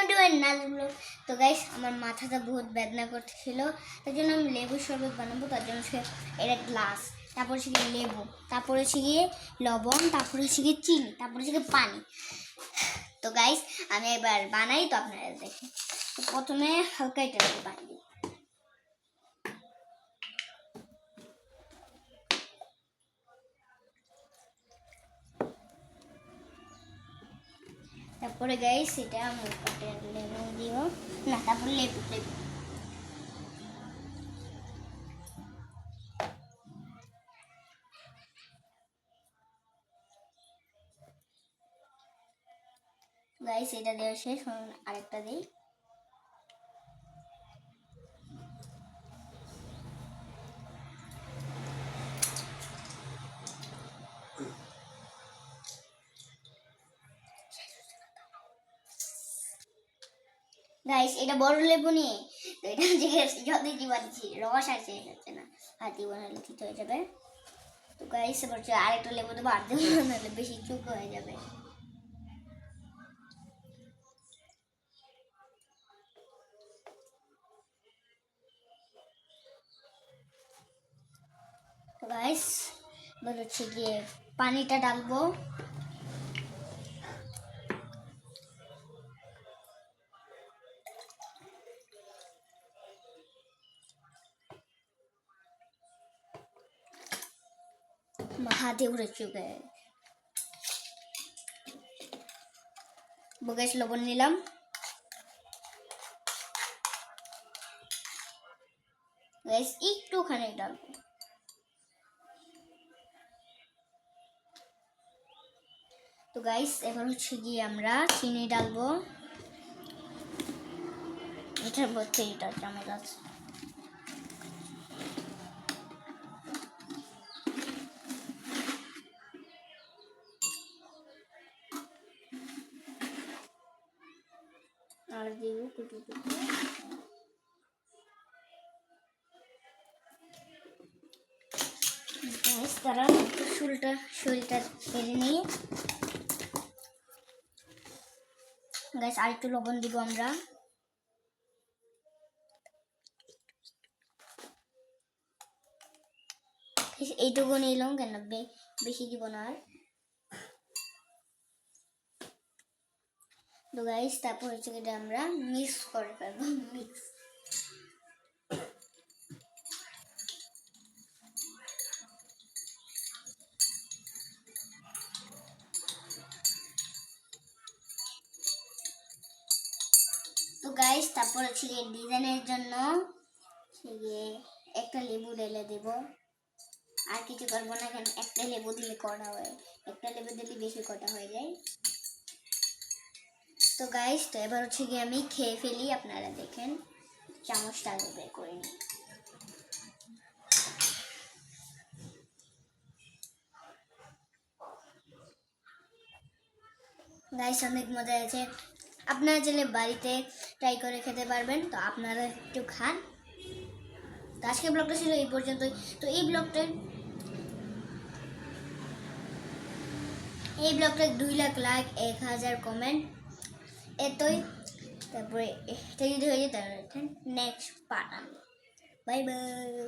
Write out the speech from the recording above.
Welcome to my নাজুক blog. তো guys, আমার মাথাটা বহুত বেদনা করতেছিল, তার জন্য আমি লেবুর শরবত বানাবো। তার জন্য এটা গ্লাস, তারপরে হচ্ছে গিয়ে লেবু, তারপরে হচ্ছে গিয়ে লবণ, তারপরে হচ্ছে গিয়ে চিনি, তারপরে হচ্ছে গিয়ে পানি। তো গাইস, আমি এবার বানাই, তো আপনারা দেখেন। তো প্রথমে হালকা এটা পানি দিই। তারপরে গাইস এটা আমি লেবু দিব না, তারপরে লেবু গাইস এটা দেওয়া শেষ, আরেকটা দিই। গাইস এটা বড় লেবু নিয়ে, তো এটা যতই কি বাড়ছি রস আছে যাচ্ছে না, হাতি বানালে ঠিক হয়ে যাবে। তো গাইস এবার আরেকটা লেবু দেবো, আর দেবো নাহলে বেশি চুক হয়ে যাবে। তো গাইস এবার হচ্ছে গিয়ে পানিটা ডালবো। হাতে উড়ে চুকে গাইস লবণ নিলাম। গাইস একটুখানি ডালবো। তো গাইস এবার হচ্ছে গিয়ে আমরা চিনি ডালবো। এটার মধ্যে এটা চামচ আছে। আর দিব কুটু কুটু। গাইস তারা শরীরটা কেড়ে নিয়ে গাইস আর একটু লবণ দিব আমরা। এইটুকু নিলাম, কেন বেশি দিব না আর। তো গাইস তারপর হচ্ছে এটা আমরা মিক্স করে ফেলবো। মিক্স তো গাইস তারপর হচ্ছে ডিজাইনের জন্য একটা লেবু ঢেলে দেব। আর কিছু করবো না, কেন একটা লেবু দিলে কড়া হয়, একটা লেবু দিলে বেশি কড়া হয়ে যায়। তো গাইস তো এবার হচ্ছে গিয়ে আমি খেয়ে ফেলি, আপনারা দেখেন। চামচটা আগে বের করে নিই। গাইস অনেক মজা আছে, আপনারা চাইলে বাড়িতে ট্রাই করে খেতে পারবেন। তো আপনারা একটু খান। তো আজকের ব্লগটা ছিল এই পর্যন্তই। তো এই ব্লগটা 2 লাখ লাইক, 1000 কমেন্ট, এতই। তারপরে এটা যদি হয়ে যায় তাহলে নেক্সট পার্ট আনবো। Bye bye.